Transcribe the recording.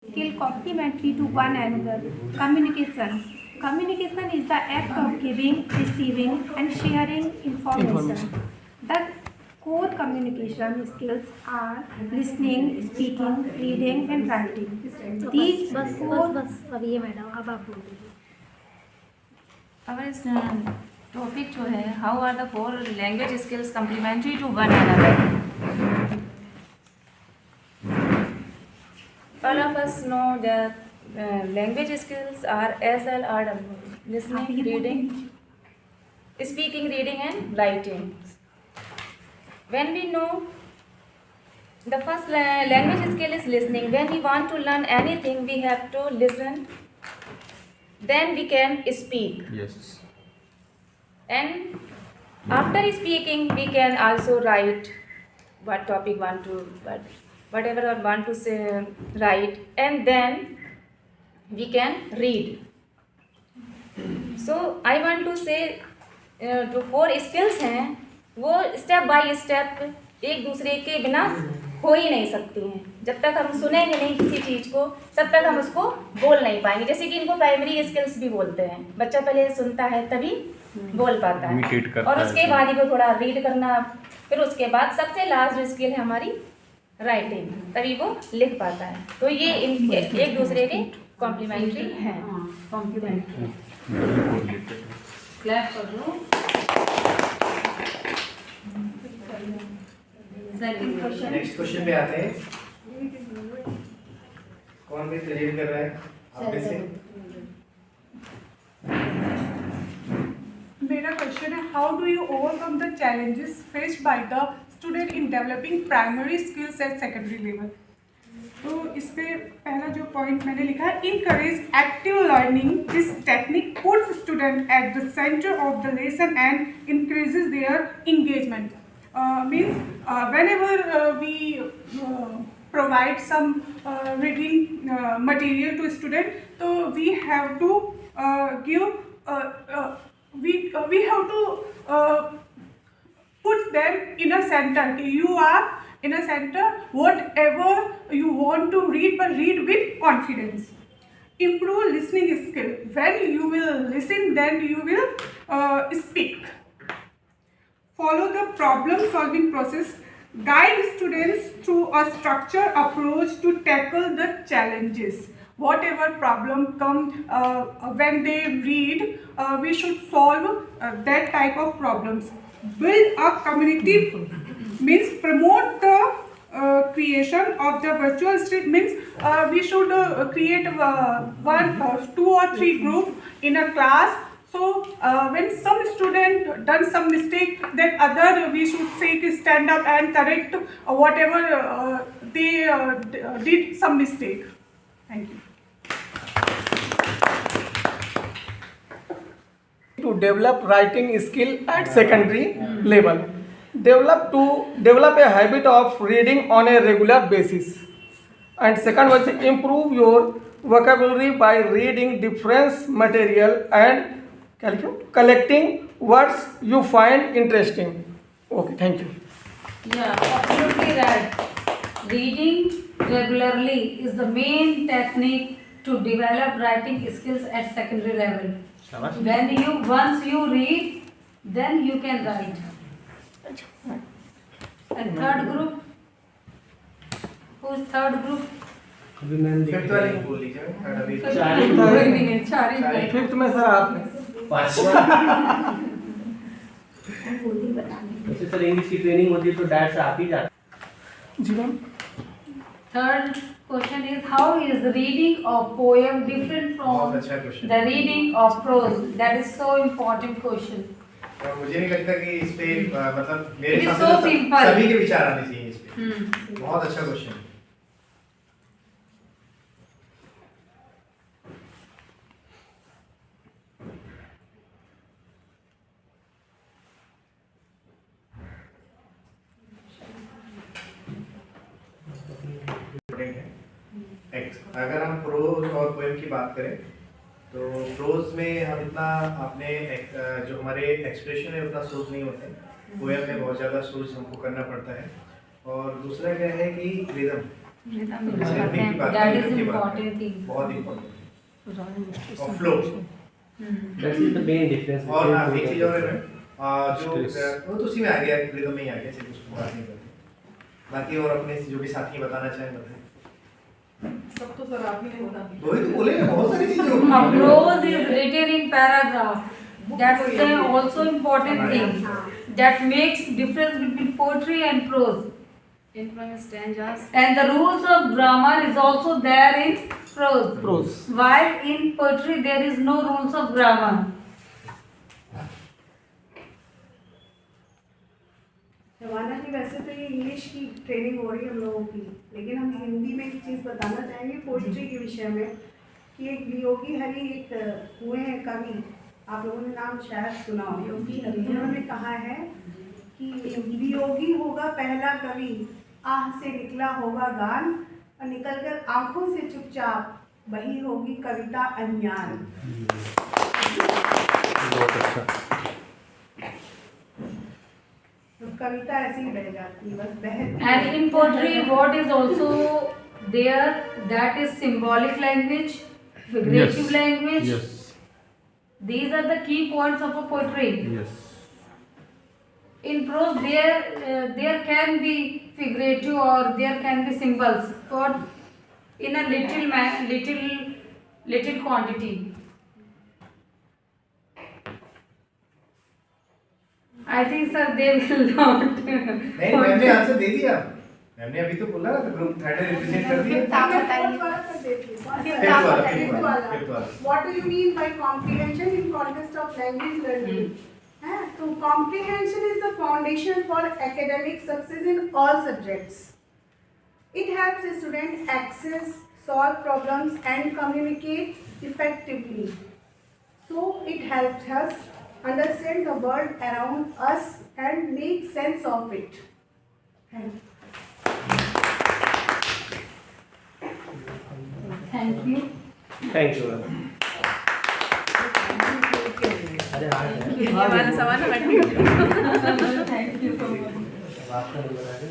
skill complementary to one another. Communication. Communication is the act of giving, receiving, and sharing information. The core communication skills are listening, speaking, reading, and writing. These core बस अब ये madam अब आप बोल दीजिए। Our topic जो है, how are the four language skills complementary to one another? All of us know that language skills are SLRW: listening, reading, speaking, reading, and writing. When we know the first language skill is listening. When we want to learn anything, we have to listen. Then we can speak. Yes. And after speaking, we can also write what topic want to, whatever I want to say, write, and then we can read. So I want to say जो 4 skills हैं वो step by step एक दूसरे के बिना हो ही नहीं सकती हैं। जब तक हम सुनेंगे नहीं किसी चीज़ को तब तक हम उसको बोल नहीं पाएंगे। जैसे कि इनको प्राइमरी स्किल्स भी बोलते हैं। बच्चा पहले सुनता है तभी बोल पाता है और उसके बाद ही वो थोड़ा रीड करना, फिर उसके बाद सबसे लास्ट स्किल है हमारी राइटिंग, तभी वो लिख पाता है। तो ये एक दूसरे के कॉम्प्लीमेंट्री हैं। क्लैप कर दो। नेक्स्ट क्वेश्चन पे आते हैं। कौन भी क्लियर कर रहा है आप में से? मेरा क्वेश्चन है, how do you overcome the challenges faced by the student in developing primary skills at secondary level. तो इस पे पहला जो पॉइंट मैंने लिखा है, encourage active learning. This technique puts student at the centre of the lesson and increases their engagement. Means whenever we provide some reading material to student, so we have to give we have to put them in a center. You are in a center, whatever you want to read, but read with confidence. Improve listening skill. When you will listen, then you will speak. Follow the problem solving process. Guide students through a structured approach to tackle the challenges. Whatever problem comes when they read, we should solve that type of problems. Build a community, means promote the creation of the virtual street, means we should create 1, 2 or 3 group in a class. So when some student done some mistake, then other we should say to stand up and correct whatever they did some mistake. Thank you. To develop writing skill at secondary level. Develop a habit of reading on a regular basis. And second was improve your vocabulary by reading different material and collecting words you find interesting. Okay, thank you. Yeah, absolutely right. Reading regularly is the main technique to develop writing skills at secondary level. Once you read, then you can write. And third group, who's third group? Fifth वाले को बोल लीजिए। Fifth में sir आपने sir English की training होती है तो डैट से आप ही जाते। जी ma'am. Third question is, how is reading of poem different बहुत from अच्छा question. the reading of prose? That is so important question. मुझे नहीं लगता कि इस पे मतलब मेरे It is हिसाब so से simple. सभी के विचार आने चाहिए इस पे। बहुत अच्छा क्वेश्चन। अगर हम प्रोज और पोएम की बात करें तो प्रोज में हम इतना अपने जो हमारे एक्सप्रेशन है उतना सोच नहीं होते। पोएम में बहुत ज़्यादा सोच हमको करना पड़ता है। और दूसरा क्या है कि रिदम, Rhythm is लिखने की बात that करें, is लिखने की बात important करें, thing. बहुत इम्पोर्टेंट और flow. That is the main difference. और हाँ between एक both चीज of और them. है जो वो तो उसी में आ गया, रिदम में ही आ गया, सिर्फ उसको बात नहीं करते। बाकी और अपने जो भी साथी बताना चाहें बताएं। सब तो सर आप ही ने बता दिया। वही तो बोले ना, बहुत सारी चीजें होती A हैं। prose is written in paragraph. That's the also important thing that makes difference between poetry and prose. Influence stanzas. And the rules of grammar is also there in prose. Prose. While in poetry there is no rules of grammar. Shabana जी, वैसे तो ये English की training हो रही है हम लोगों की, लेकिन हम हिंदी में एक चीज़ बताना चाहेंगे पोइट्री के विषय में कि एक वियोगी हरि एक हुए हैं कवि, आप लोगों ने नाम शायद सुना हो, वियोगी हरि। उन्होंने कहा है कि वियोगी होगा पहला कवि, आह से निकला होगा गान, और निकलकर आंखों से चुपचाप वही होगी कविता अनजान। बहुत अच्छा। तो कविता ऐसे ही रह जाती है, बस बहती है। And in poetry what is also there, that is symbolic language, figurative language. Yes. These are the key points of a poetry. Yes. In prose there can be figurative or there can be symbols, but in a little quantity. I think sir they will not. नहीं, ma'am ने answer दे दिया। Ma'am ने अभी तो बोला ना, group third represent कर दिया। फिफ्थ आप बताइए। फोर्थ वाला कर देती हूँ। फिफ्थ वाला, फिफ्थ वाला। फिफ्थ वाला। What do you mean by comprehension in context of language learning? तो comprehension is the foundation for academic success in all subjects. It helps a student access, solve problems, and communicate effectively. So it helps us understand the world around us and make sense of it. Thank you. Thank you. अरे हाँ है। ये वाला सवाल हट गया। Thank you so much. आपका number आ गया।